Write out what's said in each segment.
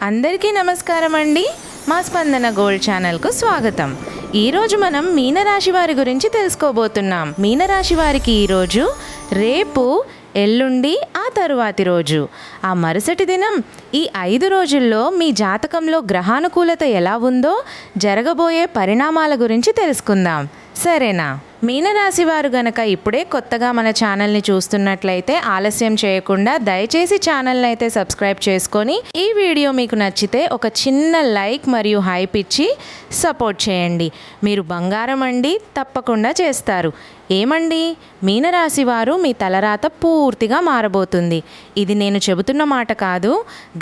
అందరికీ నమస్కారం అండి. మా స్పందన గోల్డ్ ఛానల్కు స్వాగతం. ఈరోజు మనం మీనరాశి వారి గురించి తెలుసుకోబోతున్నాం. మీనరాశి వారికి ఈరోజు, రేపు, ఎల్లుండి, ఆ తరువాతి రోజు, ఆ మరుసటి దినం, ఈ 5 రోజుల్లో మీ జాతకంలో గ్రహానుకూలత ఎలా ఉందో జరగబోయే పరిణామాల గురించి తెలుసుకుందాం. సరేనా? మీనరాశి వారు గనక ఇప్పుడే కొత్తగా మన ఛానల్ని చూస్తున్నట్లయితే ఆలస్యం చేయకుండా దయచేసి ఛానల్ని అయితే సబ్స్క్రైబ్ చేసుకొని, ఈ వీడియో మీకు నచ్చితే ఒక చిన్న లైక్ మరియు హైప్ ఇచ్చి సపోర్ట్ చేయండి. మీరు బంగారం అండి, తప్పకుండా చేస్తారు. ఏమండి, మీనరాశి వారు మీ తలరాత పూర్తిగా మారబోతుంది. ఇది నేను చెబుతున్న మాట కాదు,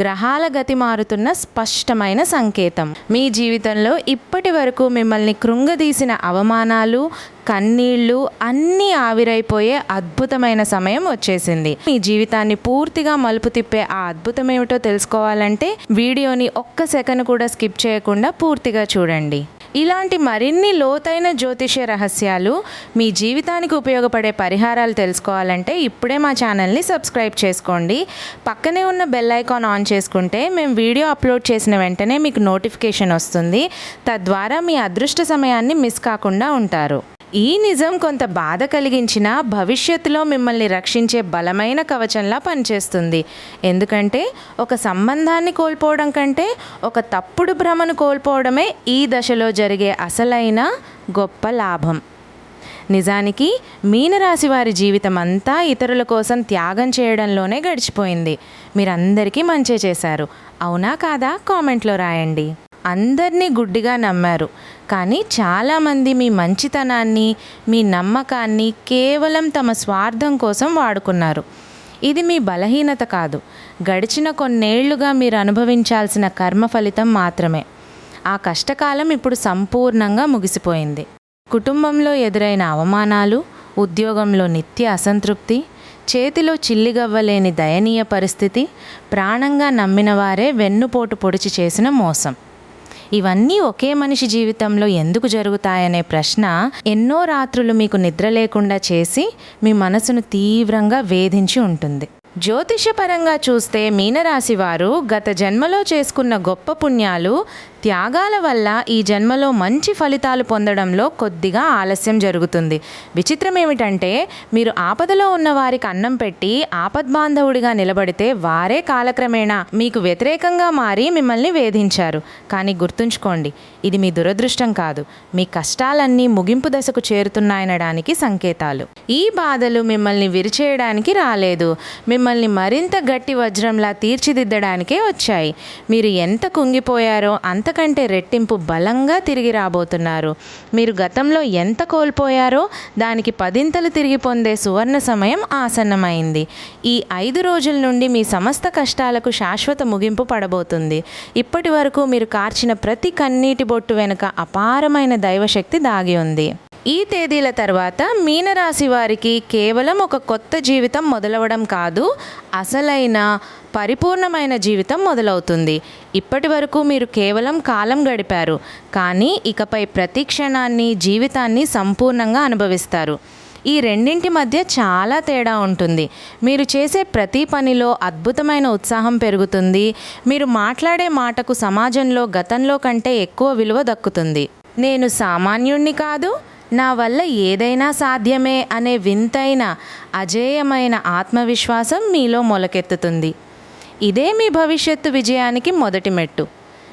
గ్రహాల గతి మారుతున్న స్పష్టమైన సంకేతం. మీ జీవితంలో ఇప్పటి వరకు మిమ్మల్ని కృంగదీసిన అవమానాలు, కన్నీళ్లు అన్నీ ఆవిరైపోయే అద్భుతమైన సమయం వచ్చేసింది. మీ జీవితాన్ని పూర్తిగా మలుపు తిప్పే ఆ అద్భుతం ఏమిటో తెలుసుకోవాలంటే వీడియోని ఒక్క సెకను కూడా స్కిప్ చేయకుండా పూర్తిగా చూడండి. ఇలాంటి మరిన్ని లోతైన జ్యోతిష్య రహస్యాలు, మీ జీవితానికి ఉపయోగపడే పరిహారాలు తెలుసుకోవాలంటే ఇప్పుడే మా ఛానల్ని సబ్స్క్రైబ్ చేసుకోండి. పక్కనే ఉన్న బెల్ ఐకాన్ ఆన్ చేసుకుంటే మేము వీడియో అప్లోడ్ చేసిన వెంటనే మీకు నోటిఫికేషన్ వస్తుంది. తద్వారా మీ అదృష్ట సమయాన్ని మిస్ కాకుండా ఉంటారు. ఈ నిజం కొంత బాధ కలిగించినా భవిష్యత్తులో మిమ్మల్ని రక్షించే బలమైన కవచంలా పనిచేస్తుంది. ఎందుకంటే ఒక సంబంధాన్ని కోల్పోవడం కంటే ఒక తప్పుడు భ్రమను కోల్పోవడమే ఈ దశలో జరిగే అసలైన గొప్ప లాభం. నిజానికి మీనరాశి వారి జీవితం అంతా ఇతరుల కోసం త్యాగం చేయడంలోనే గడిచిపోయింది. మీరందరికీ మంచే చేశారు, అవునా కాదా? కామెంట్లో రాయండి. అందరినీ గుడ్డిగా నమ్మారు, కానీ చాలామంది మీ మంచితనాన్ని, మీ నమ్మకాన్ని కేవలం తమ స్వార్థం కోసం వాడుకున్నారు. ఇది మీ బలహీనత కాదు, గడిచిన కొన్నేళ్లుగా మీరు అనుభవించాల్సిన కర్మ ఫలితం మాత్రమే. ఆ కష్టకాలం ఇప్పుడు సంపూర్ణంగా ముగిసిపోయింది. కుటుంబంలో ఎదురైన అవమానాలు, ఉద్యోగంలో నిత్య అసంతృప్తి, చేతిలో చిల్లిగవ్వలేని దయనీయ పరిస్థితి, ప్రాణంగా నమ్మిన వారే వెన్నుపోటు పొడిచి చేసిన మోసం, ఇవన్నీ ఒకే మనిషి జీవితంలో ఎందుకు జరుగుతాయనే ప్రశ్న ఎన్నో రాత్రులు మీకు నిద్ర లేకుండా చేసి మీ మనసును తీవ్రంగా వేధించి ఉంటుంది. జ్యోతిషపరంగా చూస్తే మీనరాశి వారు గత జన్మలో చేసుకున్న గొప్ప పుణ్యాలు, త్యాగాల వల్ల ఈ జన్మలో మంచి ఫలితాలు పొందడంలో కొద్దిగా ఆలస్యం జరుగుతుంది. విచిత్రం ఏమిటంటే, మీరు ఆపదలో ఉన్న వారికి అన్నం పెట్టి ఆపద్బాంధవుడిగా నిలబడితే వారే కాలక్రమేణా మీకు వ్యతిరేకంగా మారి మిమ్మల్ని వేధించారు. కానీ గుర్తుంచుకోండి, ఇది మీ దురదృష్టం కాదు, మీ కష్టాలన్నీ ముగింపు దశకు చేరుతున్నాయనడానికి సంకేతాలు. ఈ బాధలు మిమ్మల్ని విరిచేయడానికి రాలేదు, మిమ్మల్ని మరింత గట్టి వజ్రంలా తీర్చిదిద్దడానికే వచ్చాయి. మీరు ఎంత కుంగిపోయారో అంతకంటే రెట్టింపు బలంగా తిరిగి రాబోతున్నారు. మీరు గతంలో ఎంత కోల్పోయారో దానికి 10ంతలు తిరిగి పొందే సువర్ణ సమయం ఆసన్నమైంది. ఈ 5 రోజుల నుండి మీ సమస్త కష్టాలకు శాశ్వత ముగింపు పడబోతుంది. ఇప్పటి వరకు మీరు కార్చిన ప్రతి కన్నీటి బొట్టు వెనుక అపారమైన దైవశక్తి దాగి ఉంది. ఈ తేదీల తర్వాత మీనరాశి వారికి కేవలం ఒక కొత్త జీవితం మొదలవడం కాదు, అసలైన పరిపూర్ణమైన జీవితం మొదలవుతుంది. ఇప్పటి వరకు మీరు కేవలం కాలం గడిపారు, కానీ ఇకపై ప్రతి క్షణాన్ని, జీవితాన్ని సంపూర్ణంగా అనుభవిస్తారు. ఈ రెండింటి మధ్య చాలా తేడా ఉంటుంది. మీరు చేసే ప్రతి పనిలో అద్భుతమైన ఉత్సాహం పెరుగుతుంది. మీరు మాట్లాడే మాటకు సమాజంలో గతంలో కంటే ఎక్కువ విలువ దక్కుతుంది. నేను సామాన్యుణ్ణి కాదు, నా వల్ల ఏదైనా సాధ్యమే అనే వింతైన, అజేయమైన ఆత్మవిశ్వాసం మీలో మొలకెత్తుతుంది. ఇదే మీ భవిష్యత్తు విజయానికి మొదటి మెట్టు.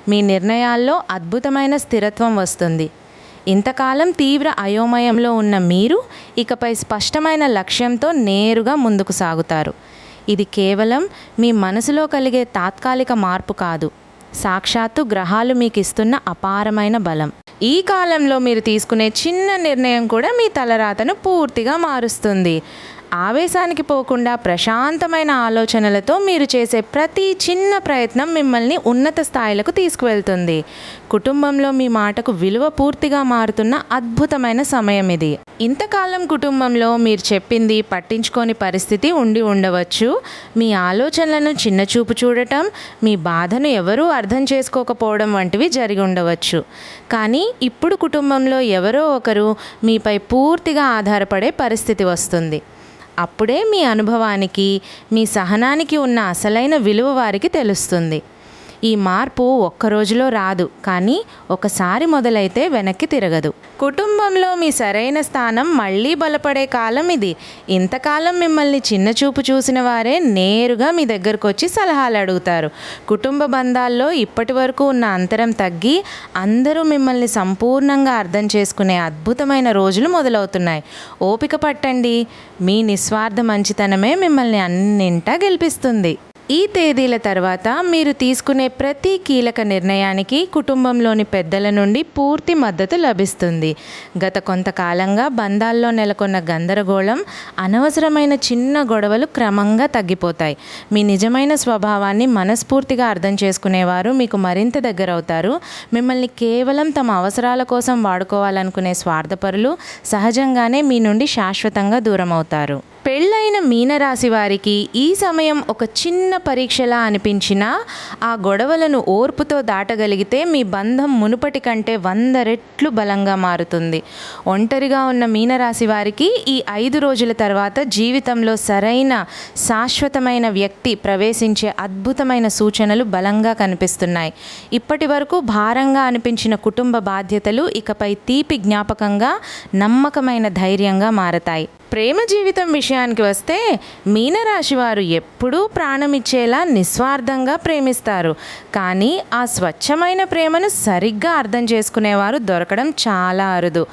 మీ నిర్ణయాల్లో అద్భుతమైన స్థిరత్వం వస్తుంది. ఇంతకాలం తీవ్ర అయోమయంలో ఉన్న మీరు ఇకపై స్పష్టమైన లక్ష్యంతో నేరుగా ముందుకు సాగుతారు. ఇది కేవలం మీ మనసులో కలిగే తాత్కాలిక మార్పు కాదు, సాక్షాత్తు గ్రహాలు మీకు ఇస్తున్న అపారమైన బలం. ఈ కాలంలో మీరు తీసుకునే చిన్న నిర్ణయం కూడా మీ తలరాతను పూర్తిగా మారుస్తుంది. ఆవేశానికి పోకుండా ప్రశాంతమైన ఆలోచనలతో మీరు చేసే ప్రతి చిన్న ప్రయత్నం మిమ్మల్ని ఉన్నత స్థాయిలకు తీసుకువెళ్తుంది. కుటుంబంలో మీ మాటకు విలువ పూర్తిగా మారుతున్న అద్భుతమైన సమయం ఇది. ఇంతకాలం కుటుంబంలో మీరు చెప్పింది పట్టించుకోని పరిస్థితి ఉండి ఉండవచ్చు. మీ ఆలోచనలను చిన్నచూపు చూడటం, మీ బాధను ఎవరూ అర్థం చేసుకోకపోవడం వంటివి జరిగి ఉండవచ్చు. కానీ ఇప్పుడు కుటుంబంలో ఎవరో ఒకరు మీపై పూర్తిగా ఆధారపడే పరిస్థితి వస్తుంది. అప్పుడే మీ అనుభవానికి, మీ సహనానికి ఉన్న అసలైన విలువ వారికి తెలుస్తుంది. ఈ మార్పు ఒక్క రోజులో రాదు, కానీ ఒకసారి మొదలైతే వెనక్కి తిరగదు. కుటుంబంలో మీ సరైన స్థానం మళ్ళీ బలపడే కాలం ఇది. ఇంతకాలం మిమ్మల్ని చిన్నచూపు చూసిన వారే నేరుగా మీ దగ్గరకు వచ్చి సలహాలు అడుగుతారు. కుటుంబ బంధాల్లో ఇప్పటి వరకు ఉన్న అంతరం తగ్గి అందరూ మిమ్మల్ని సంపూర్ణంగా అర్థం చేసుకునే అద్భుతమైన రోజులు మొదలవుతున్నాయి. ఓపిక పట్టండి. మీ నిస్వార్థ మంచితనమే మిమ్మల్ని అన్నింటా గెలిపిస్తుంది. ఈ తేదీల తర్వాత మీరు తీసుకునే ప్రతి కీలక నిర్ణయానికి కుటుంబంలోని పెద్దల నుండి పూర్తి మద్దతు లభిస్తుంది. గత కొంతకాలంగా బంధాల్లో నెలకొన్న గందరగోళం, అనవసరమైన చిన్న గొడవలు క్రమంగా తగ్గిపోతాయి. మీ నిజమైన స్వభావాన్ని మనస్ఫూర్తిగా అర్థం చేసుకునేవారు మీకు మరింత దగ్గరవుతారు. మిమ్మల్ని కేవలం తమ అవసరాల కోసం వాడుకోవాలనుకునే స్వార్థపరులు సహజంగానే మీ నుండి శాశ్వతంగా దూరం అవుతారు. పెళ్ళైన మీనరాశి వారికి ఈ సమయం ఒక చిన్న పరీక్షలా అనిపించినా ఆ గొడవలను ఓర్పుతో దాటగలిగితే మీ బంధం మునుపటి కంటే 100 రెట్లు బలంగా మారుతుంది. ఒంటరిగా ఉన్న మీనరాశి వారికి ఈ 5 రోజుల తర్వాత జీవితంలో సరైన శాశ్వతమైన వ్యక్తి ప్రవేశించే అద్భుతమైన సూచనలు బలంగా కనిపిస్తున్నాయి. ఇప్పటి వరకు భారంగా అనిపించిన కుటుంబ బాధ్యతలు ఇకపై తీపి జ్ఞాపకంగా, నమ్మకమైన ధైర్యంగా మారతాయి. ప్రేమ జీవితం విషయానికి వస్తే మీనరాశి వారు ఎప్పుడూ ప్రాణమిచ్చేలా నిస్వార్థంగా ప్రేమిస్తారు. కానీ ఆ స్వచ్ఛమైన ప్రేమను సరిగ్గా అర్థం చేసుకునేవారు దొరకడం చాలా అరుదు.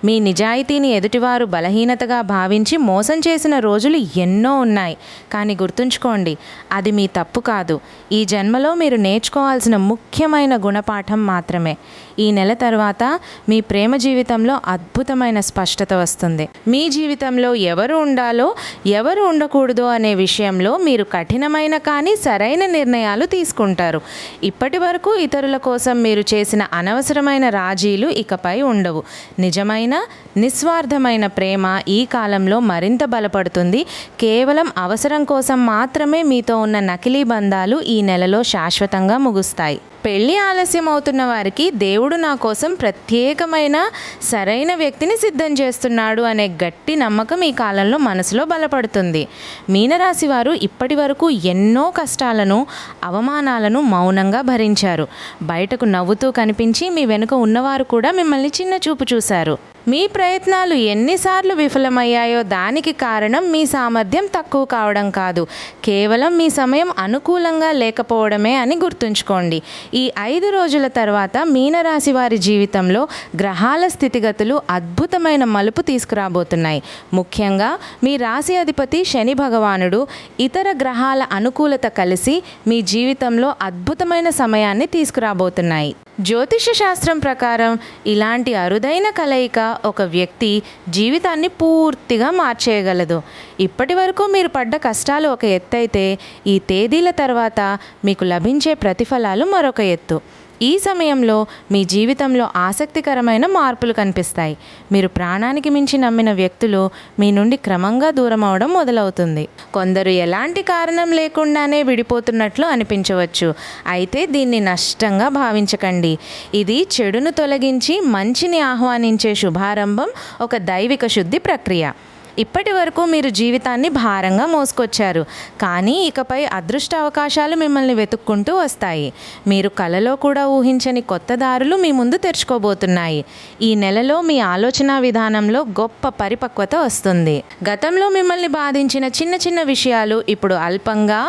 మీ నిజాయితీని ఎదుటివారు బలహీనతగా భావించి మోసం చేసిన రోజులు ఎన్నో ఉన్నాయి. కానీ గుర్తుంచుకోండి, అది మీ తప్పు కాదు. ఈ జన్మలో మీరు నేర్చుకోవాల్సిన ముఖ్యమైన గుణపాఠం మాత్రమే. ఈ నెల తర్వాత మీ ప్రేమ జీవితంలో అద్భుతమైన స్పష్టత వస్తుంది. మీ జీవితంలో ఎవరు ఉండాలో ఎవరు ఉండకూడదో అనే విషయంలో మీరు కఠినమైన కానీ సరైన నిర్ణయాలు తీసుకుంటారు. ఇప్పటి వరకు ఇతరుల కోసం మీరు చేసిన అనవసరమైన రాజీలు ఇకపై ఉండవు. నిజమైన నిస్వార్థమైన ప్రేమ ఈ కాలంలో మరింత బలపడుతుంది. కేవలం అవసరం కోసం మాత్రమే మీతో ఉన్న నకిలీ బంధాలు ఈ నెలలో శాశ్వతంగా ముగుస్తాయి. పెళ్ళి ఆలస్యం అవుతున్న వారికి దేవుడు నా కోసం ప్రత్యేకమైన సరైన వ్యక్తిని సిద్ధం చేస్తున్నాడు అనే గట్టి నమ్మకం ఈ కాలంలో మనసులో బలపడుతుంది. మీనరాశి వారు ఇప్పటి వరకు ఎన్నో కష్టాలను, అవమానాలను మౌనంగా భరించారు. బయటకు నవ్వుతూ కనిపించి మీ వెనుక ఉన్నవారు కూడా మిమ్మల్ని చిన్న చూపు చూశారు. మీ ప్రయత్నాలు ఎన్నిసార్లు విఫలమయ్యాయో దానికి కారణం మీ సామర్థ్యం తక్కువ కావడం కాదు, కేవలం మీ సమయం అనుకూలంగా లేకపోవడమే అని గుర్తుంచుకోండి. ఈ 5 రోజుల తర్వాత మీనరాశి వారి జీవితంలో గ్రహాల స్థితిగతులు అద్భుతమైన మలుపు తీసుకురాబోతున్నాయి. ముఖ్యంగా మీ రాశి అధిపతి శని భగవానుడు, ఇతర గ్రహాల అనుకూలత కలిసి మీ జీవితంలో అద్భుతమైన సమయాన్ని తీసుకురాబోతున్నాయి. జ్యోతిష శాస్త్రం ప్రకారం ఇలాంటి అరుదైన కలయిక ఒక వ్యక్తి జీవితాన్ని పూర్తిగా మార్చేయగలదు. ఇప్పటి వరకు మీరు పడ్డ కష్టాలు ఒక ఎత్తు అయితే, ఈ తేదీల తర్వాత మీకు లభించే ప్రతిఫలాలు మరొక ఎత్తు. ఈ సమయంలో మీ జీవితంలో ఆసక్తికరమైన మార్పులు కనిపిస్తాయి. మీరు ప్రాణానికి మించి నమ్మిన వ్యక్తులు మీ నుండి క్రమంగా దూరం అవడం మొదలవుతుంది. కొందరు ఎలాంటి కారణం లేకుండానే విడిపోతున్నట్లు అనిపించవచ్చు. అయితే దీన్ని నష్టంగా భావించకండి. ఇది చెడును తొలగించి మంచిని ఆహ్వానించే శుభారంభం, ఒక దైవిక శుద్ధి ప్రక్రియ. ఇప్పటి వరకు మీరు జీవితాన్ని భారంగా మోసుకొచ్చారు, కానీ ఇకపై అదృష్ట అవకాశాలు మిమ్మల్ని వెతుక్కుంటూ వస్తాయి. మీరు కలలో కూడా ఊహించని కొత్త దారులు మీ ముందు తెరుచుకోబోతున్నాయి. ఈ నెలలో మీ ఆలోచన విధానంలో గొప్ప పరిపక్వత వస్తుంది. గతంలో మిమ్మల్ని బాధించిన చిన్న చిన్న విషయాలు ఇప్పుడు అల్పంగా,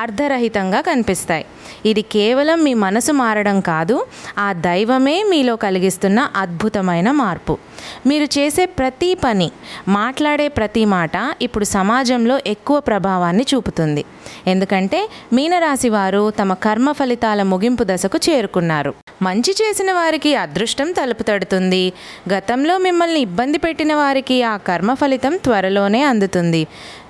అర్ధరహితంగా కనిపిస్తాయి. ఇది కేవలం మీ మనసు మారడం కాదు, ఆ దైవమే మీలో కలిగిస్తున్న అద్భుతమైన మార్పు. మీరు చేసే ప్రతి పని, మాట్లాడే ప్రతి మాట ఇప్పుడు సమాజంలో ఎక్కువ ప్రభావాన్ని చూపుతుంది. ఎందుకంటే మీనరాశి వారు తమ కర్మ ఫలితాల ముగింపు దశకు చేరుకున్నారు. మంచి చేసిన వారికి అదృష్టం తలుపు తడుతుంది. గతంలో మిమ్మల్ని ఇబ్బంది పెట్టిన వారికి ఆ కర్మ ఫలితం త్వరలోనే అందుతుంది.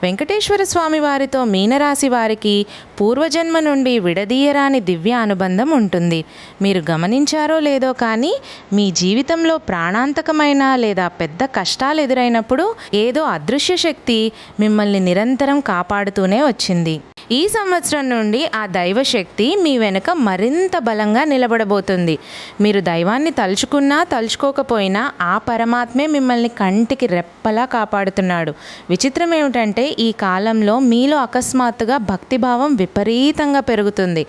వెంకటేశ్వర స్వామి వారితో మీనరాశి వారికి పూర్వజన్మ నుండి విడదీయరాని దివ్య అనుబంధం ఉంటుంది. మీరు గమనించారో లేదో కానీ మీ జీవితంలో ప్రాణాంతకమైన లేదా పెద్ద కష్టాలు ఎదురైనప్పుడు ఏదో అదృశ్య శక్తి మిమ్మల్ని నిరంతరం కాపాడుతూనే వచ్చింది. ఈ సంవత్సరం నుండి ఆ దైవశక్తి మీ వెనుక మరింత బలంగా నిలబడబోతుంది. మీరు దైవాన్ని తలుచుకున్నా తలుచుకోకపోయినా ఆ పరమాత్మే మిమ్మల్ని కంటికి రెప్పలా కాపాడుతున్నాడు. విచిత్రం ఏమిటంటే ఈ కాలంలో మీలో అకస్మాత్తుగా భక్తిభావం విపరీతంగా పెరుగుతుంది.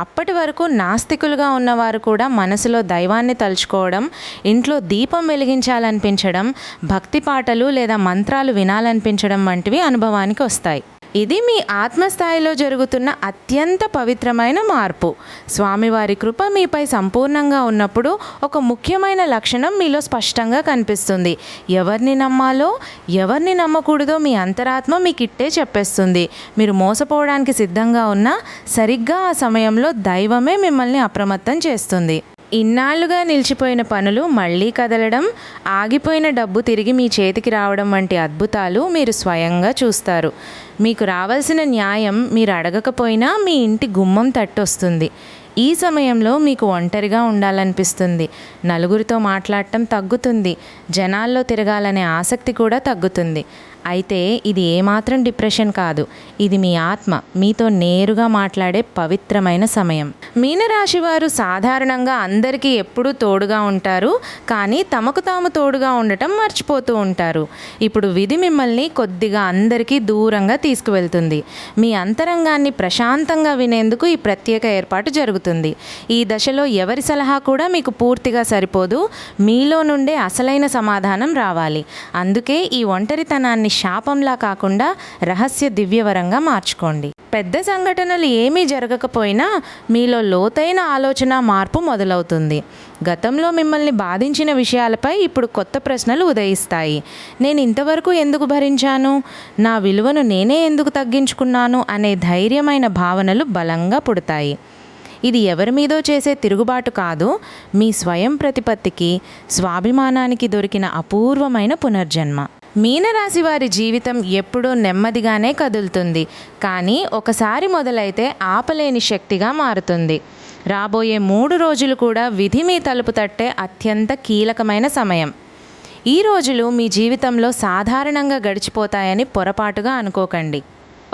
అప్పటి వరకు నాస్తికులుగా ఉన్నవారు కూడా మనసులో దైవాన్ని తలుచుకోవడం, ఇంట్లో దీపం వెలిగించాలనిపించడం, భక్తి పాటలు లేదా మంత్రాలు వినాలనిపించడం వంటివి అనుభవానికి వస్తాయి. ఇది మీ ఆత్మస్థాయిలో జరుగుతున్న అత్యంత పవిత్రమైన మార్పు. స్వామివారి కృప మీపై సంపూర్ణంగా ఉన్నప్పుడు ఒక ముఖ్యమైన లక్షణం మీలో స్పష్టంగా కనిపిస్తుంది. ఎవరిని నమ్మాలో ఎవరిని నమ్మకూడదో మీ అంతరాత్మ మీకు ఇట్టే చెప్పేస్తుంది. మీరు మోసపోవడానికి సిద్ధంగా ఉన్నా సరిగ్గా ఆ సమయంలో దైవమే మిమ్మల్ని అప్రమత్తం చేస్తుంది. ఇన్నాళ్లుగా నిలిచిపోయిన పనులు మళ్ళీ కదలడం, ఆగిపోయిన డబ్బు తిరిగి మీ చేతికి రావడం వంటి అద్భుతాలు మీరు స్వయంగా చూస్తారు. మీకు రావాల్సిన న్యాయం మీరు అడగకపోయినా మీ ఇంటి గుమ్మం తట్టొస్తుంది. ఈ సమయంలో మీకు ఒంటరిగా ఉండాలనిపిస్తుంది. నలుగురితో మాట్లాడటం తగ్గుతుంది. జనాల్లో తిరగాలనే ఆసక్తి కూడా తగ్గుతుంది. అయితే ఇది ఏమాత్రం డిప్రెషన్ కాదు. ఇది మీ ఆత్మ మీతో నేరుగా మాట్లాడే పవిత్రమైన సమయం. మీనరాశి వారు సాధారణంగా అందరికీ ఎప్పుడూ తోడుగా ఉంటారు, కానీ తమకు తాము తోడుగా ఉండటం మర్చిపోతూ ఉంటారు. ఇప్పుడు విధి మిమ్మల్ని కొద్దిగా అందరికీ దూరంగా తీసుకువెళ్తుంది. మీ అంతరంగాన్ని ప్రశాంతంగా వినేందుకు ఈ ప్రత్యేక ఏర్పాటు జరుగుతుంది. ఈ దశలో ఎవరి సలహా కూడా మీకు పూర్తిగా సరిపోదు. మీలో నుండే అసలైన సమాధానం రావాలి. అందుకే ఈ ఒంటరితనాన్ని శాపంలా కాకుండా రహస్య దివ్యవరంగా మార్చుకోండి. పెద్ద సంఘటనలు ఏమీ జరగకపోయినా మీలో లోతైన ఆలోచన మార్పు మొదలవుతుంది. గతంలో మిమ్మల్ని బాధించిన విషయాలపై ఇప్పుడు కొత్త ప్రశ్నలు ఉదయిస్తాయి. నేను ఇంతవరకు ఎందుకు భరించాను? నా విలువను నేనే ఎందుకు తగ్గించుకున్నాను? అనే ధైర్యమైన భావనలు బలంగా పుడతాయి. ఇది ఎవరి మీదో చేసే తిరుగుబాటు కాదు, మీ స్వయం ప్రతిపత్తికి, స్వాభిమానానికి దొరికిన అపూర్వమైన పునర్జన్మ. మీనరాశి వారి జీవితం ఎప్పుడూ నెమ్మదిగానే కదులుతుంది, కానీ ఒకసారి మొదలైతే ఆపలేని శక్తిగా మారుతుంది. రాబోయే 3 రోజులు కూడా విధి మీ తలుపు తట్టే అత్యంత కీలకమైన సమయం. ఈ రోజులు మీ జీవితంలో సాధారణంగా గడిచిపోతాయని పొరపాటుగా అనుకోకండి.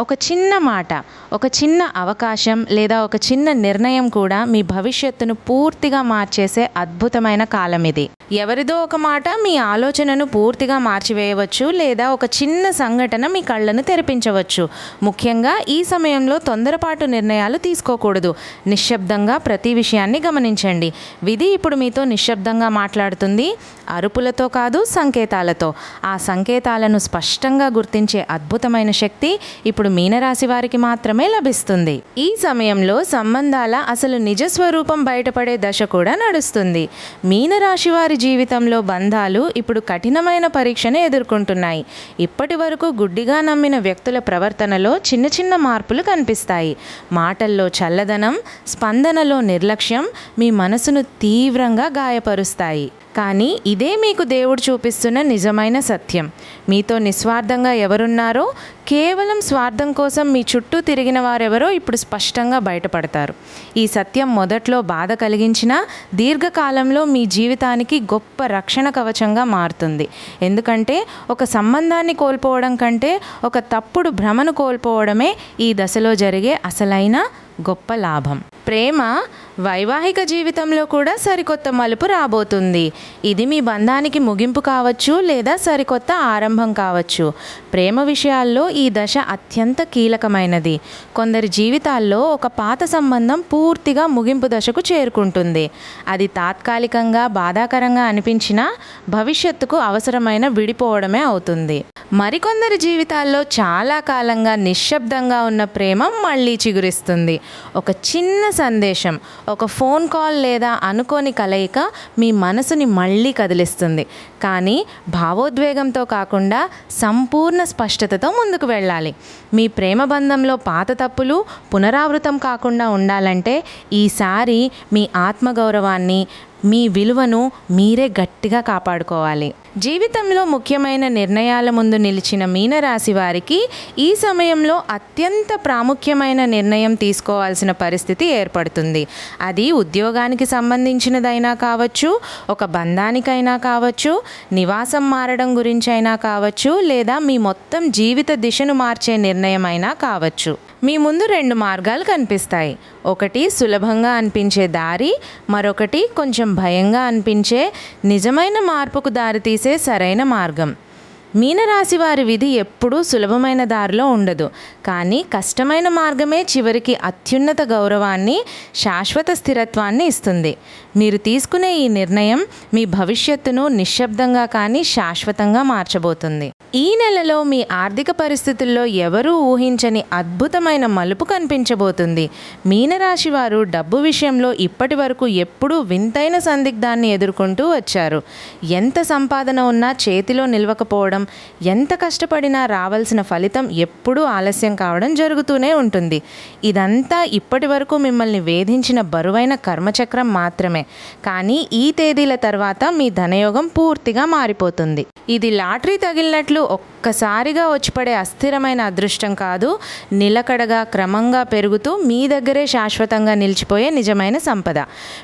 ఒక చిన్న మాట, ఒక చిన్న అవకాశం లేదా ఒక చిన్న నిర్ణయం కూడా మీ భవిష్యత్తును పూర్తిగా మార్చేసే అద్భుతమైన కాలం ఇది. ఎవరిదో ఒక మాట మీ ఆలోచనను పూర్తిగా మార్చివేయవచ్చు, లేదా ఒక చిన్న సంఘటన మీ కళ్ళను తెరిపించవచ్చు. ముఖ్యంగా ఈ సమయంలో తొందరపాటు నిర్ణయాలు తీసుకోకూడదు. నిశ్శబ్దంగా ప్రతి విషయాన్ని గమనించండి. విధి ఇప్పుడు మీతో నిశ్శబ్దంగా మాట్లాడుతుంది, అరుపులతో కాదు, సంకేతాలతో. ఆ సంకేతాలను స్పష్టంగా గుర్తించే అద్భుతమైన శక్తి ఇప్పుడు మీనరాశి వారికి మాత్రమే లభిస్తుంది. ఈ సమయంలో సంబంధాల అసలు నిజస్వరూపం బయటపడే దశ కూడా నడుస్తుంది. మీనరాశి వారి జీవితంలో బంధాలు ఇప్పుడు కఠినమైన పరీక్షను ఎదుర్కొంటున్నాయి. ఇప్పటి వరకు గుడ్డిగా నమ్మిన వ్యక్తుల ప్రవర్తనలో చిన్న చిన్న మార్పులు కనిపిస్తాయి. మాటల్లో చల్లదనం, స్పందనలో నిర్లక్ష్యం మీ మనసును తీవ్రంగా గాయపరుస్తాయి. కానీ ఇదే మీకు దేవుడు చూపిస్తున్న నిజమైన సత్యం. మీతో నిస్వార్థంగా ఎవరున్నారో, కేవలం స్వార్థం కోసం మీ చుట్టూ తిరిగిన వారెవరో ఇప్పుడు స్పష్టంగా బయటపడతారు. ఈ సత్యం మొదట్లో బాధ కలిగించినా దీర్ఘకాలంలో మీ జీవితానికి గొప్ప రక్షణ కవచంగా మారుతుంది. ఎందుకంటే ఒక సంబంధాన్ని కోల్పోవడం కంటే ఒక తప్పుడు భ్రమను కోల్పోవడమే ఈ దశలో జరిగే అసలైన గొప్ప లాభం. ప్రేమ, వైవాహిక జీవితంలో కూడా సరికొత్త మలుపు రాబోతుంది. ఇది మీ బంధానికి ముగింపు కావచ్చు, లేదా సరికొత్త ఆరంభం కావచ్చు. ప్రేమ విషయాల్లో ఈ దశ అత్యంత కీలకమైనది. కొందరి జీవితాల్లో ఒక పాత సంబంధం పూర్తిగా ముగింపు దశకు చేరుకుంటుంది. అది తాత్కాలికంగా బాధాకరంగా అనిపించినా భవిష్యత్తుకు అవసరమైన విడిపోవడమే అవుతుంది. మరికొందరి జీవితాల్లో చాలా కాలంగా నిశ్శబ్దంగా ఉన్న ప్రేమ మళ్ళీ చిగురిస్తుంది. ఒక చిన్న సందేశం, ఒక ఫోన్ కాల్ లేదా అనుకోని కలయిక మీ మనసుని మళ్ళీ కదిలిస్తుంది. కానీ భావోద్వేగంతో కాకుండా సంపూర్ణ స్పష్టతతో ముందుకు వెళ్ళాలి. మీ ప్రేమ బంధంలో పాత తప్పులు పునరావృతం కాకుండా ఉండాలంటే ఈసారి మీ ఆత్మగౌరవాన్ని, మీ విలువను మీరే గట్టిగా కాపాడుకోవాలి. జీవితంలో ముఖ్యమైన నిర్ణయాల ముందు నిలిచిన మీనరాశి వారికి ఈ సమయంలో అత్యంత ప్రాముఖ్యమైన నిర్ణయం తీసుకోవాల్సిన పరిస్థితి ఏర్పడుతుంది. అది ఉద్యోగానికి సంబంధించినదైనా కావచ్చు, ఒక బంధానికైనా కావచ్చు, నివాసం మారడం గురించైనా కావచ్చు, లేదా మీ మొత్తం జీవిత దిశను మార్చే నిర్ణయం అయినా కావచ్చు. మీ ముందు రెండు మార్గాలు కనిపిస్తాయి. ఒకటి సులభంగా అనిపించే దారి, మరొకటి కొంచెం భయంగా అనిపించే నిజమైన మార్పుకు దారితీసే సరైన మార్గం. మీనరాశి వారి విధి ఎప్పుడూ సులభమైన దారిలో ఉండదు, కానీ కష్టమైన మార్గమే చివరికి అత్యున్నత గౌరవాన్ని, శాశ్వత స్థిరత్వాన్ని ఇస్తుంది. మీరు తీసుకునే ఈ నిర్ణయం మీ భవిష్యత్తును నిశ్శబ్దంగా కానీ శాశ్వతంగా మార్చబోతుంది. ఈ నెలలో మీ ఆర్థిక పరిస్థితుల్లో ఎవరూ ఊహించని అద్భుతమైన మలుపు కనిపించబోతుంది. మీనరాశి వారు డబ్బు విషయంలో ఇప్పటి వరకు ఎప్పుడూ వింతైన సందిగ్ధాన్ని ఎదుర్కొంటూ వచ్చారు. ఎంత సంపాదన ఉన్నా చేతిలో నిలవకపోవడం, ఎంత కష్టపడినా రావాల్సిన ఫలితం ఎప్పుడూ ఆలస్యం కావడం జరుగుతూనే ఉంటుంది. ఇదంతా ఇప్పటి వరకు మిమ్మల్ని వేధించిన బరువైన కర్మచక్రం మాత్రమే. కానీ ఈ తేదీల తర్వాత మీ ధనయోగం పూర్తిగా మారిపోతుంది. ఇది లాటరీ తగిలినట్లు ఒక్కసారిగా వచ్చిపడే అస్థిరమైన అదృష్టం కాదు. నిలకడగా క్రమంగా పెరుగుతూ మీ దగ్గరే శాశ్వతంగా నిలిచిపోయే నిజమైన సంపద.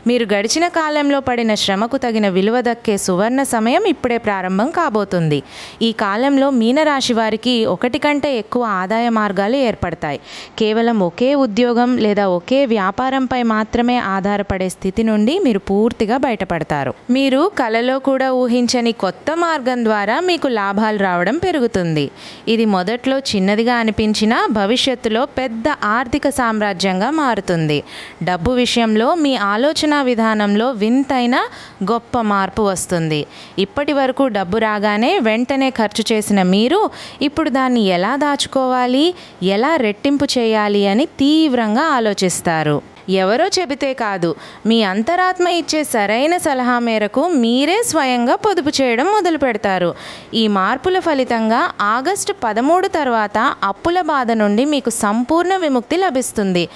మీరు గడిచిన కాలంలో పడిన శ్రమకు తగిన విలువ దక్కే సువర్ణ సమయం ఇప్పుడే ప్రారంభం కాబోతుంది. ఈ కాలంలో మీనరాశి వారికి ఒకటి కంటే ఎక్కువ ఆదాయ మార్గాలు ఏర్పడతాయి. కేవలం ఒకే ఉద్యోగం లేదా ఒకే వ్యాపారంపై మాత్రమే ఆధారపడే స్థితి నుండి మీరు పూర్తిగా బయటపడతారు. మీరు కలలో కూడా ఊహించని కొత్త మార్గం ద్వారా మీకు లాభాలు రావడం పెరుగుతుంది. ఇది మొదట్లో చిన్నదిగా అనిపించినా భవిష్యత్తులో పెద్ద ఆర్థిక సామ్రాజ్యంగా మారుతుంది. డబ్బు విషయంలో మీ ఆలోచన విధానంలో వింతైన గొప్ప మార్పు వస్తుంది. ఇప్పటి వరకు డబ్బు రాగానే వెంటనే ఖర్చు చేసిన మీరు ఇప్పుడు దాన్ని ఎలా దాచుకోవాలి, ఎలా రెట్టింపు చేయాలి అని తీవ్రంగా ఆలోచిస్తారు. ఎవరో చెబితే కాదు, మీ అంతరాత్మ ఇచ్చే సరైన సలహా మేరకు మీరే స్వయంగా పొదుపు చేయడం మొదలు పెడతారు. ఈ మార్పుల ఫలితంగా ఆగస్టు 13 తర్వాత అప్పుల బాధ నుండి మీకు సంపూర్ణ విముక్తి లభిస్తుంది.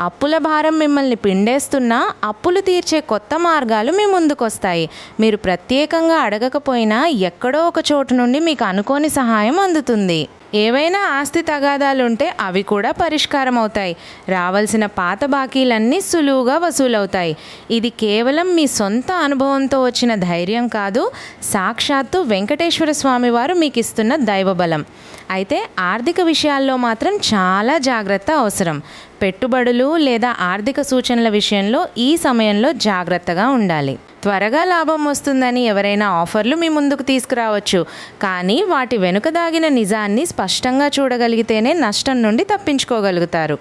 అప్పుల భారం మిమ్మల్ని పిండేస్తున్నా అప్పులు తీర్చే కొత్త మార్గాలు మీ ముందుకొస్తాయి. మీరు ప్రత్యేకంగా అడగకపోయినా ఎక్కడో ఒక చోటు నుండి మీకు అనుకోని సహాయం అందుతుంది. ఏవైనా ఆస్తి తగాదాలుంటే అవి కూడా పరిష్కారం అవుతాయి. రావాల్సిన పాత బాకీలన్నీ సులువుగా వసూలవుతాయి. ఇది కేవలం మీ సొంత అనుభవంతో వచ్చిన ధైర్యం కాదు, సాక్షాత్తు వెంకటేశ్వర స్వామి వారు మీకు ఇస్తున్న దైవబలం. అయితే ఆర్థిక విషయాల్లో మాత్రం చాలా జాగ్రత్త అవసరం. పెట్టుబడులు లేదా ఆర్థిక సూచనల విషయంలో ఈ సమయంలో జాగ్రత్తగా ఉండాలి. త్వరగా లాభం వస్తుందని ఎవరైనా ఆఫర్లు మీ ముందుకు తీసుకురావచ్చు, కానీ వాటి వెనుక దాగిన నిజాన్ని స్పష్టంగా చూడగలిగితేనే నష్టం నుండి తప్పించుకోగలుగుతారు.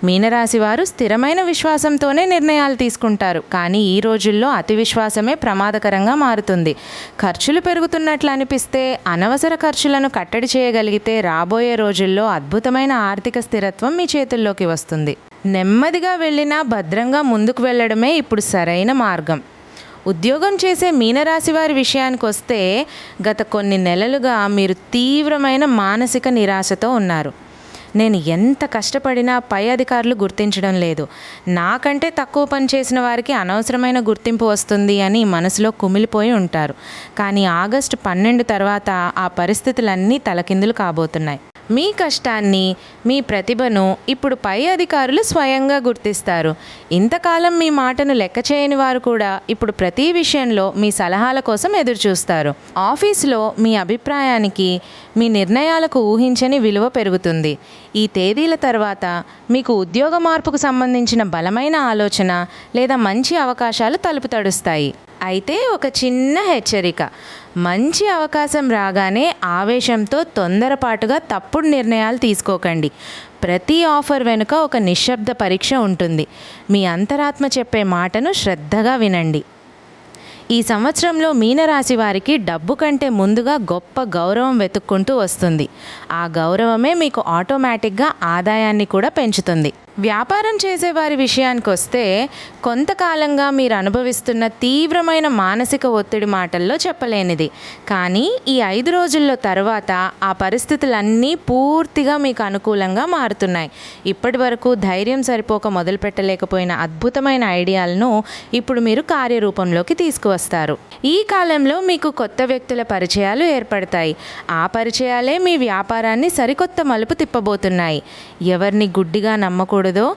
మీనరాశి వారు స్థిరమైన విశ్వాసంతోనే నిర్ణయాలు తీసుకుంటారు, కానీ ఈ రోజుల్లో అతి విశ్వాసమే ప్రమాదకరంగా మారుతుంది. ఖర్చులు పెరుగుతున్నట్లు అనిపిస్తే అనవసర ఖర్చులను కట్టడి చేయగలిగితే రాబోయే రోజుల్లో అద్భుతమైన ఆర్థిక స్థిరత్వం మీ చేతుల్లోకి వస్తుంది. నెమ్మదిగా వెళ్ళినా భద్రంగా ముందుకు వెళ్ళడమే ఇప్పుడు సరైన మార్గం. ఉద్యోగం చేసే మీనరాశి వారి విషయానికి వస్తే గత కొన్ని నెలలుగా మీరు తీవ్రమైన మానసిక నిరాశతో ఉన్నారు. నేను ఎంత కష్టపడినా పై అధికారులు గుర్తించడం లేదు, నాకంటే తక్కువ పని చేసిన వారికి అనవసరమైన గుర్తింపు వస్తుంది అని మనసులో కుమిలిపోయి ఉంటారు. కానీ ఆగస్టు 12 తర్వాత ఆ పరిస్థితులన్నీ తలకిందులు కాబోతున్నాయి. మీ కష్టాన్ని, మీ ప్రతిభను ఇప్పుడు పై అధికారులు స్వయంగా గుర్తిస్తారు. ఇంతకాలం మీ మాటను లెక్క చేయని వారు కూడా ఇప్పుడు ప్రతి విషయంలో మీ సలహాల కోసం ఎదురుచూస్తారు. ఆఫీసులో మీ అభిప్రాయానికి, మీ నిర్ణయాలకు ఊహించని విలువ పెరుగుతుంది. ఈ తేదీల తర్వాత మీకు ఉద్యోగ మార్పుకు సంబంధించిన బలమైన ఆలోచన లేదా మంచి అవకాశాలు తలుపు తడుస్తాయి. అయితే ఒక చిన్న హెచ్చరిక: మంచి అవకాశం రాగానే ఆవేశంతో తొందరపాటుగా తప్పుడు నిర్ణయాలు తీసుకోకండి. ప్రతి ఆఫర్ వెనుక ఒక నిశ్శబ్ద పరీక్ష ఉంటుంది. మీ అంతరాత్మ చెప్పే మాటను శ్రద్ధగా వినండి. ఈ సంవత్సరంలో మీనరాశి వారికి డబ్బు కంటే ముందుగా గొప్ప గౌరవం వెతుక్కుంటూ వస్తుంది. ఆ గౌరవమే మీకు ఆటోమేటిక్గా ఆదాయాన్ని కూడా పెంచుతుంది. వ్యాపారం చేసేవారి విషయానికి వస్తే కొంతకాలంగా మీరు అనుభవిస్తున్న తీవ్రమైన మానసిక ఒత్తిడి మాటల్లో చెప్పలేనిది. కానీ ఈ 5 రోజుల్లో తర్వాత ఆ పరిస్థితులన్నీ పూర్తిగా మీకు అనుకూలంగా మారుతున్నాయి. ఇప్పటి వరకు ధైర్యం సరిపోక మొదలుపెట్టలేకపోయిన అద్భుతమైన ఐడియాలను ఇప్పుడు మీరు కార్యరూపంలోకి తీసుకువస్తారు. ఈ కాలంలో మీకు కొత్త వ్యక్తుల పరిచయాలు ఏర్పడతాయి. ఆ పరిచయాలే మీ వ్యాపారాన్ని సరికొత్త మలుపు తిప్పబోతున్నాయి. ఎవరిని గుడ్డిగా నమ్మకూడదో,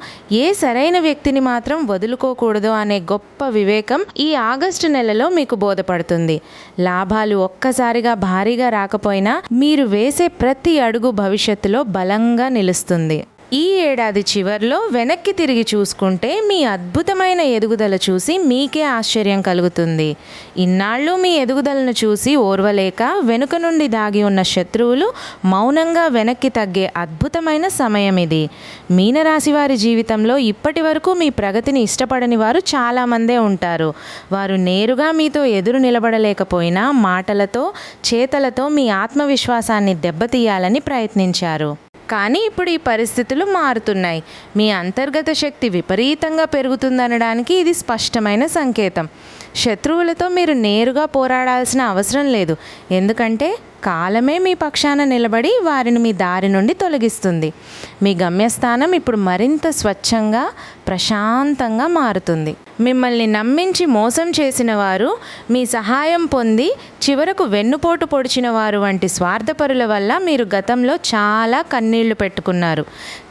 ఏ సరైన వ్యక్తిని మాత్రం వదులుకోకూడదో అనే గొప్ప వివేకం ఈ ఆగస్టు నెలలో మీకు బోధపడుతుంది. లాభాలు ఒక్కసారిగా భారీగా రాకపోయినా మీరు వేసే ప్రతి అడుగు భవిష్యత్తులో బలంగా నిలుస్తుంది. ఈ ఏడాది చివర్లో వెనక్కి తిరిగి చూసుకుంటే మీ అద్భుతమైన ఎదుగుదల చూసి మీకే ఆశ్చర్యం కలుగుతుంది. ఇన్నాళ్ళు మీ ఎదుగుదలను చూసి ఓర్వలేక వెనుక నుండి దాగి ఉన్న శత్రువులు మౌనంగా వెనక్కి తగ్గే అద్భుతమైన సమయం ఇది. మీనరాశి వారి జీవితంలో ఇప్పటి వరకు మీ ప్రగతిని ఇష్టపడని వారు చాలామందే ఉంటారు. వారు నేరుగా మీతో ఎదురు నిలబడలేకపోయినా మాటలతో చేతలతో మీ ఆత్మవిశ్వాసాన్ని దెబ్బతీయాలని ప్రయత్నించారు. కానీ ఇప్పుడు ఈ పరిస్థితులు మారుతున్నాయి. మీ అంతర్గత శక్తి విపరీతంగా పెరుగుతుందనడానికి ఇది స్పష్టమైన సంకేతం. శత్రువులతో మీరు నేరుగా పోరాడాల్సిన అవసరం లేదు. ఎందుకంటే కాలమే మీ పక్షాన నిలబడి వారిని మీ దారి నుండి తొలగిస్తుంది. మీ గమ్యస్థానం ఇప్పుడు మరింత స్వచ్ఛంగా ప్రశాంతంగా మారుతుంది. మిమ్మల్ని నమ్మించి మోసం చేసిన వారు, మీ సహాయం పొంది చివరకు వెన్నుపోటు పొడిచిన వారు వంటి స్వార్థపరుల వల్ల మీరు గతంలో చాలా కన్నీళ్లు పెట్టుకున్నారు.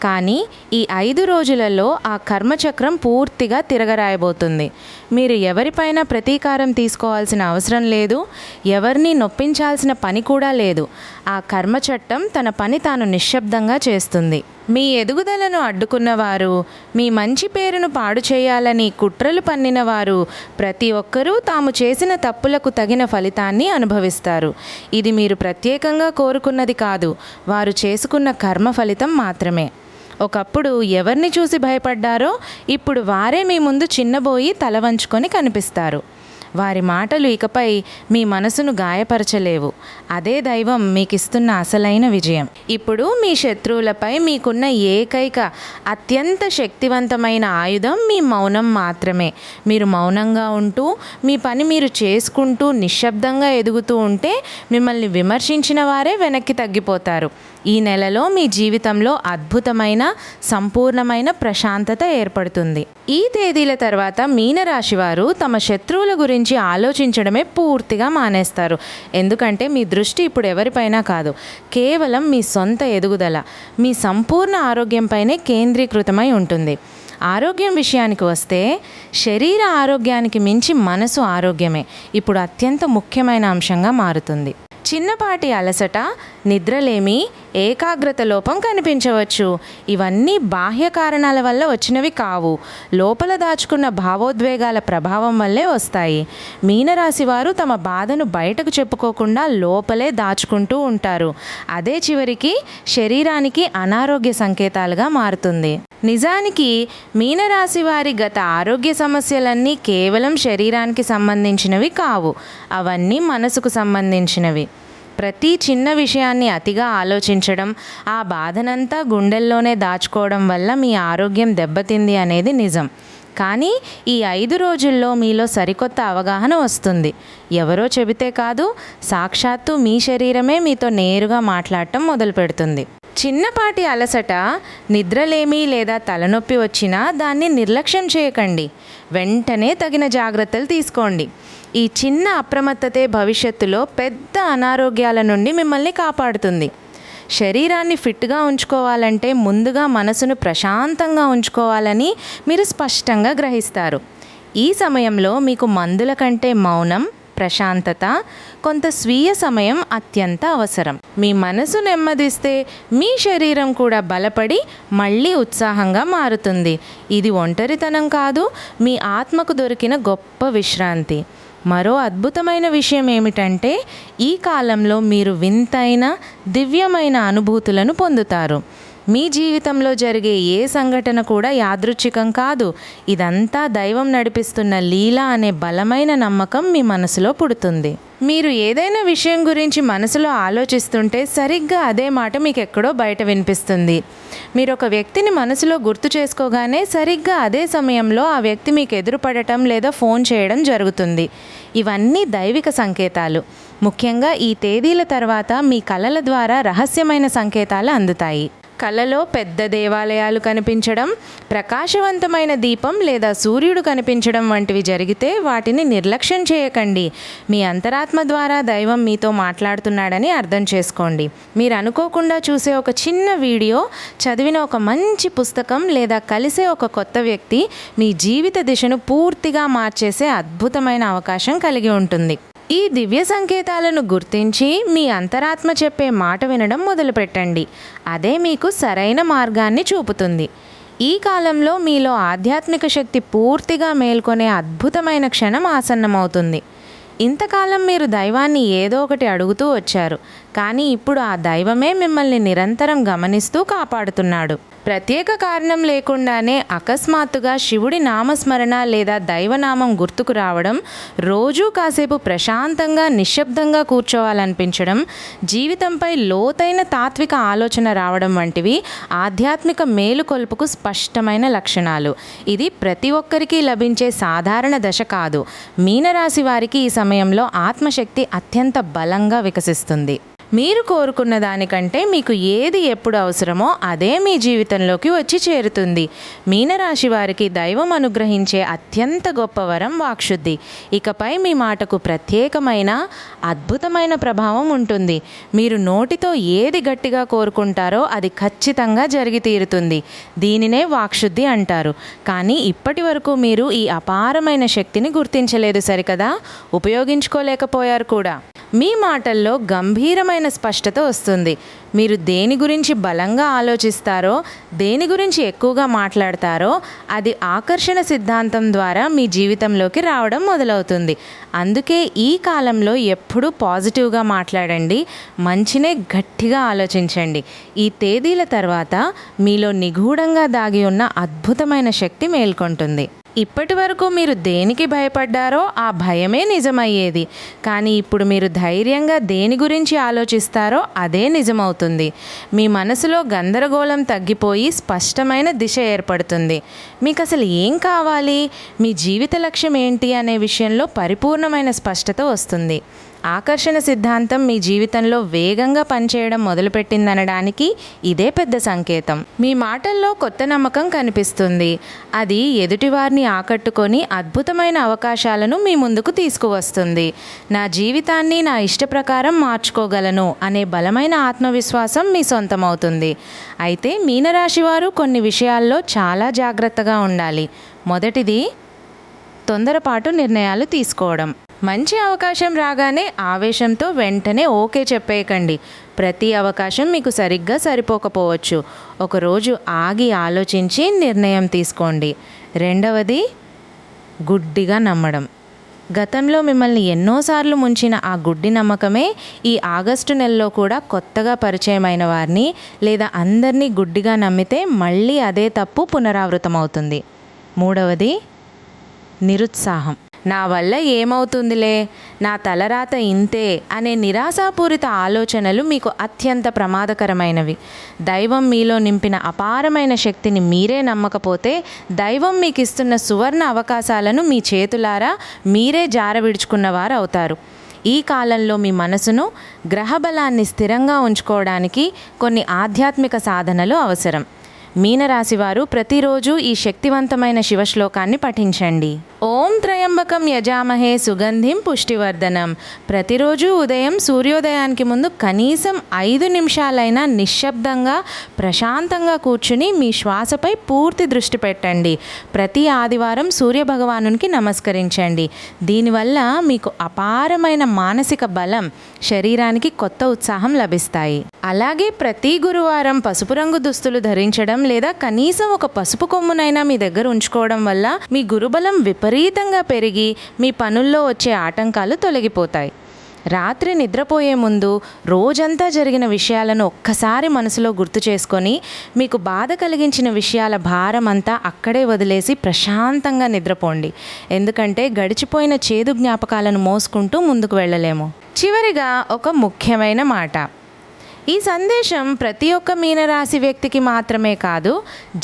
కానీ ఈ 5 రోజులలో ఆ కర్మచక్రం పూర్తిగా తిరగరాయబోతుంది. మీరు ఎవరిపైన ప్రతీకారం తీసుకోవాల్సిన అవసరం లేదు. ఎవరిని నొప్పించాల్సిన పని కూడా లేదు. ఆ కర్మచట్టం తన పని తాను నిశ్శబ్దంగా చేస్తుంది. మీ ఎదుగుదలను అడ్డుకున్నవారు, మీ మంచి పేరును పాడు చేయాలని కుట్రలు పన్నినవారు ప్రతి ఒక్కరూ తాము చేసిన తప్పులకు తగిన ఫలితాన్ని అనుభవిస్తారు. ఇది మీరు ప్రత్యేకంగా కోరుకున్నది కాదు, వారు చేసుకున్న కర్మ ఫలితం మాత్రమే. ఒకప్పుడు ఎవరిని చూసి భయపడ్డారో ఇప్పుడు వారే మీ ముందు చిన్నబోయి తల వంచుకొని కనిపిస్తారు. వారి మాటలు ఇకపై మీ మనసును గాయపరచలేవు. అదే దైవం మీకిస్తున్న అసలైన విజయం. ఇప్పుడు మీ శత్రువులపై మీకున్న ఏకైక అత్యంత శక్తివంతమైన ఆయుధం మీ మౌనం మాత్రమే. మీరు మౌనంగా ఉంటూ మీ పని మీరు చేసుకుంటూ నిశ్శబ్దంగా ఎదుగుతూ ఉంటే మిమ్మల్ని విమర్శించిన వారే వెనక్కి తగ్గిపోతారు. ఈ నెలలో మీ జీవితంలో అద్భుతమైన సంపూర్ణమైన ప్రశాంతత ఏర్పడుతుంది. ఈ తేదీల తర్వాత మీనరాశి వారు తమ శత్రువుల గురించి ఆలోచించడమే పూర్తిగా మానేస్తారు. ఎందుకంటే మీ దృష్టి ఇప్పుడు ఎవరిపైనా కాదు, కేవలం మీ సొంత ఎదుగుదల, మీ సంపూర్ణ ఆరోగ్యంపైనే కేంద్రీకృతమై ఉంటుంది. ఆరోగ్యం విషయానికి వస్తే శరీర ఆరోగ్యానికి మించి మనసు ఆరోగ్యమే ఇప్పుడు అత్యంత ముఖ్యమైన అంశంగా మారుతుంది. చిన్నపాటి అలసట, నిద్రలేమి, ఏకాగ్రత లోపం కనిపించవచ్చు. ఇవన్నీ బాహ్య కారణాల వల్ల వచ్చినవి కావు. లోపల దాచుకున్న భావోద్వేగాల ప్రభావం వల్లే వస్తాయి. మీనరాశి వారు తమ బాధను బయటకు చెప్పుకోకుండా లోపలే దాచుకుంటూ ఉంటారు. అదే చివరికి శరీరానికి అనారోగ్య సంకేతాలుగా మారుతుంది. నిజానికి మీనరాశి వారి గత ఆరోగ్య సమస్యలన్నీ కేవలం శరీరానికి సంబంధించినవి కావు, అవన్నీ మనసుకు సంబంధించినవి. ప్రతి చిన్న విషయాన్ని అతిగా ఆలోచించడం, ఆ బాధనంతా గుండెల్లోనే దాచుకోవడం వల్ల మీ ఆరోగ్యం దెబ్బతింది అనేది నిజం. కానీ ఈ 5 రోజుల్లో మీలో సరికొత్త అవగాహన వస్తుంది. ఎవరో చెబితే కాదు, సాక్షాత్తు మీ శరీరమే మీతో నేరుగా మాట్లాడటం మొదలు పెడుతుంది. చిన్నపాటి అలసట, నిద్రలేమి లేదా తలనొప్పి వచ్చినా దాన్ని నిర్లక్ష్యం చేయకండి. వెంటనే తగిన జాగ్రత్తలు తీసుకోండి. ఈ చిన్న అప్రమత్తతే భవిష్యత్తులో పెద్ద అనారోగ్యాల నుండి మిమ్మల్ని కాపాడుతుంది. శరీరాన్ని ఫిట్గా ఉంచుకోవాలంటే ముందుగా మనసును ప్రశాంతంగా ఉంచుకోవాలని మీరు స్పష్టంగా గ్రహిస్తారు. ఈ సమయంలో మీకు మందుల కంటే మౌనం, ప్రశాంతత, కొంత స్వీయ సమయం అత్యంత అవసరం. మీ మనసు నెమ్మదిస్తే మీ శరీరం కూడా బలపడి మళ్ళీ ఉత్సాహంగా మారుతుంది. ఇది ఒంటరితనం కాదు, మీ ఆత్మకు దొరికిన గొప్ప విశ్రాంతి. మరో అద్భుతమైన విషయం ఏమిటంటే ఈ కాలంలో మీరు వింతైన దివ్యమైన అనుభూతులను పొందుతారు. మీ జీవితంలో జరిగే ఏ సంఘటన కూడా యాదృచ్ఛికం కాదు. ఇదంతా దైవం నడిపిస్తున్న లీల అనే బలమైన నమ్మకం మీ మనసులో పుడుతుంది. మీరు ఏదైనా విషయం గురించి మనసులో ఆలోచిస్తుంటే సరిగ్గా అదే మాట మీకు ఎక్కడో బయట వినిపిస్తుంది. మీరు ఒక వ్యక్తిని మనసులో గుర్తు చేసుకోగానే సరిగ్గా అదే సమయంలో ఆ వ్యక్తి మీకు ఎదురుపడటం లేదా ఫోన్ చేయడం జరుగుతుంది. ఇవన్నీ దైవిక సంకేతాలు. ముఖ్యంగా ఈ తేదీల తర్వాత మీ కలల ద్వారా రహస్యమైన సంకేతాలు అందుతాయి. కలలో పెద్ద దేవాలయాలు కనిపించడం, ప్రకాశవంతమైన దీపం లేదా సూర్యుడు కనిపించడం వంటివి జరిగితే వాటిని నిర్లక్ష్యం చేయకండి. మీ అంతరాత్మ ద్వారా దైవం మీతో మాట్లాడుతున్నాడని అర్థం చేసుకోండి. మీరు అనుకోకుండా చూసే ఒక చిన్న వీడియో, చదివిన ఒక మంచి పుస్తకం లేదా కలిసే ఒక కొత్త వ్యక్తి మీ జీవిత దిశను పూర్తిగా మార్చేసే అద్భుతమైన అవకాశం కలిగి ఉంటుంది. ఈ దివ్య సంకేతాలను గుర్తించి మీ అంతరాత్మ చెప్పే మాట వినడం మొదలుపెట్టండి. అదే మీకు సరైన మార్గాన్ని చూపుతుంది. ఈ కాలంలో మీలో ఆధ్యాత్మిక శక్తి పూర్తిగా మేల్కొనే అద్భుతమైన క్షణం ఆసన్నమవుతుంది. ఇంతకాలం మీరు దైవాన్ని ఏదో ఒకటి అడుగుతూ వచ్చారు, కానీ ఇప్పుడు ఆ దైవమే మిమ్మల్ని నిరంతరం గమనిస్తూ కాపాడుతున్నాడు. ప్రత్యేక కారణం లేకుండానే అకస్మాత్తుగా శివుడి నామస్మరణ లేదా దైవనామం గుర్తుకు రావడం, రోజూ కాసేపు ప్రశాంతంగా నిశ్శబ్దంగా కూర్చోవాలనిపించడం, జీవితంపై లోతైన తాత్విక ఆలోచన రావడం వంటివి ఆధ్యాత్మిక మేలుకొల్పుకు స్పష్టమైన లక్షణాలు. ఇది ప్రతి ఒక్కరికి లభించే సాధారణ దశ కాదు. మీనరాశి వారికి ఈ సమయంలో ఆత్మశక్తి అత్యంత బలంగా వికసిస్తుంది. మీరు కోరుకున్న దానికంటే మీకు ఏది ఎప్పుడు అవసరమో అదే మీ జీవితంలోకి వచ్చి చేరుతుంది. మీనరాశి వారికి దైవం అనుగ్రహించే అత్యంత గొప్ప వరం వాక్శుద్ధి. ఇకపై మీ మాటకు ప్రత్యేకమైన అద్భుతమైన ప్రభావం ఉంటుంది. మీరు నోటితో ఏది గట్టిగా కోరుకుంటారో అది ఖచ్చితంగా జరిగి తీరుతుంది. దీనినే వాక్శుద్ధి అంటారు. కానీ ఇప్పటి వరకు మీరు ఈ అపారమైన శక్తిని గుర్తించలేదు సరికదా, ఉపయోగించుకోలేకపోయారు కూడా. మీ మాటల్లో గంభీరమైన స్పష్టత వస్తుంది. మీరు దేని గురించి బలంగా ఆలోచిస్తారో, దేని గురించి ఎక్కువగా మాట్లాడతారో అది ఆకర్షణ సిద్ధాంతం ద్వారా మీ జీవితంలోకి రావడం మొదలవుతుంది. అందుకే ఈ కాలంలో ఎప్పుడూ పాజిటివ్గా మాట్లాడండి, మంచినే గట్టిగా ఆలోచించండి. ఈ తేదీల తర్వాత మీలో నిగూఢంగా దాగి ఉన్న అద్భుతమైన శక్తి మేల్కొంటుంది. ఇప్పటి వరకు మీరు దేనికి భయపడ్డారో ఆ భయమే నిజమయ్యేది. కానీ ఇప్పుడు మీరు ధైర్యంగా దేని గురించి ఆలోచిస్తారో అదే నిజమవుతుంది. మీ మనసులో గందరగోళం తగ్గిపోయి స్పష్టమైన దిశ ఏర్పడుతుంది. మీకు అసలు ఏం కావాలి, మీ జీవిత లక్ష్యం ఏంటి అనే విషయంలో పరిపూర్ణమైన స్పష్టత వస్తుంది. ఆకర్షణ సిద్ధాంతం మీ జీవితంలో వేగంగా పనిచేయడం మొదలుపెట్టిందనడానికి ఇదే పెద్ద సంకేతం. మీ మాటల్లో కొత్త నమ్మకం కనిపిస్తుంది. అది ఎదుటివారిని ఆకట్టుకొని అద్భుతమైన అవకాశాలను మీ ముందుకు తీసుకువస్తుంది. నా జీవితాన్ని నా ఇష్ట ప్రకారం మార్చుకోగలను అనే బలమైన ఆత్మవిశ్వాసం మీ సొంతమవుతుంది. అయితే మీనరాశి వారు కొన్ని విషయాల్లో చాలా జాగ్రత్తగా ఉండాలి. మొదటిది, తొందరపాటు నిర్ణయాలు తీసుకోవడం. మంచి అవకాశం రాగానే ఆవేశంతో వెంటనే ఓకే చెప్పేయకండి. ప్రతి అవకాశం మీకు సరిగ్గా సరిపోకపోవచ్చు. ఒకరోజు ఆగి ఆలోచించి నిర్ణయం తీసుకోండి. రెండవది, గుడ్డిగా నమ్మడం. గతంలో మిమ్మల్ని ఎన్నోసార్లు ముంచిన ఆ గుడ్డి నమ్మకమే ఈ ఆగస్టు నెలలో కూడా కొత్తగా పరిచయమైన వారిని లేదా అందరినీ గుడ్డిగా నమ్మితే మళ్ళీ అదే తప్పు పునరావృతమవుతుంది. మూడవది, నిరుత్సాహం. నా వల్ల ఏమవుతుందిలే, నా తలరాత ఇంతే అనే నిరాశాపూరిత ఆలోచనలు మీకు అత్యంత ప్రమాదకరమైనవి. దైవం మీలో నింపిన అపారమైన శక్తిని మీరే నమ్మకపోతే దైవం మీకు ఇస్తున్న సువర్ణ అవకాశాలను మీ చేతులారా మీరే జారవిడుచుకున్నవారు అవుతారు. ఈ కాలంలో మీ మనసును, గ్రహబలాన్ని స్థిరంగా ఉంచుకోవడానికి కొన్ని ఆధ్యాత్మిక సాధనలు అవసరం. మీనరాశివారు ప్రతిరోజు ఈ శక్తివంతమైన శివశ్లోకాన్ని పఠించండి. ఓం త్రయంబకం యజామహే సుగంధిం పుష్టివర్ధనం. ప్రతిరోజు ఉదయం సూర్యోదయానికి ముందు కనీసం 5 నిమిషాలైనా నిశ్శబ్దంగా ప్రశాంతంగా కూర్చుని మీ శ్వాసపై పూర్తి దృష్టి పెట్టండి. ప్రతి ఆదివారం సూర్యభగవానునికి నమస్కరించండి. దీనివల్ల మీకు అపారమైన మానసిక బలం, శరీరానికి కొత్త ఉత్సాహం లభిస్తాయి. అలాగే ప్రతి గురువారం పసుపు రంగు దుస్తులు ధరించడం లేదా కనీసం ఒక పసుపు కొమ్మునైనా మీ దగ్గర ఉంచుకోవడం వల్ల మీ గురుబలం విపరీతంగా పెరిగి మీ పనుల్లో వచ్చే ఆటంకాలు తొలగిపోతాయి. రాత్రి నిద్రపోయే ముందు రోజంతా జరిగిన విషయాలను ఒక్కసారి మనసులో గుర్తు చేసుకొని మీకు బాధ కలిగించిన విషయాల భారం అంతా అక్కడే వదిలేసి ప్రశాంతంగా నిద్రపోండి. ఎందుకంటే గడిచిపోయిన చేదు జ్ఞాపకాలను మోసుకుంటూ ముందుకు వెళ్ళలేము. చివరిగా ఒక ముఖ్యమైన మాట. ఈ సందేశం ప్రతి ఒక్క మీనరాశి వ్యక్తికి మాత్రమే కాదు,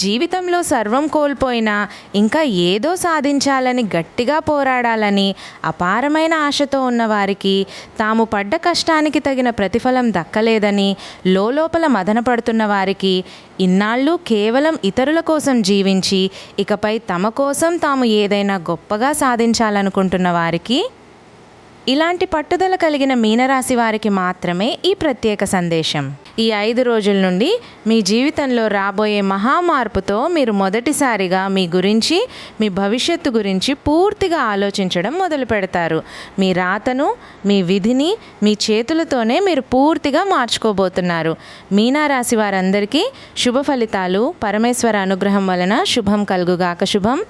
జీవితంలో సర్వం కోల్పోయినా ఇంకా ఏదో సాధించాలని గట్టిగా పోరాడాలని అపారమైన ఆశతో ఉన్నవారికి, తాము పడ్డ కష్టానికి తగిన ప్రతిఫలం దక్కలేదని లోపల మదనపడుతున్న వారికి, ఇన్నాళ్ళు కేవలం ఇతరుల కోసం జీవించి ఇకపై తమ కోసం తాము ఏదైనా గొప్పగా సాధించాలనుకుంటున్న వారికి ఇలాంటి పట్టుదల కలిగిన మీనరాశి వారికి మాత్రమే ఈ ప్రత్యేక సందేశం. ఈ 5 రోజుల నుండి మీ జీవితంలో రాబోయే మహామార్పుతో మీరు మొదటిసారిగా మీ గురించి, మీ భవిష్యత్తు గురించి పూర్తిగా ఆలోచించడం మొదలు పెడతారు. మీ రాతను, మీ విధిని మీ చేతులతోనే మీరు పూర్తిగా మార్చుకోబోతున్నారు. మీనరాశి వారందరికీ శుభ ఫలితాలు. పరమేశ్వర అనుగ్రహం వలన శుభం కలుగుగాక. శుభం.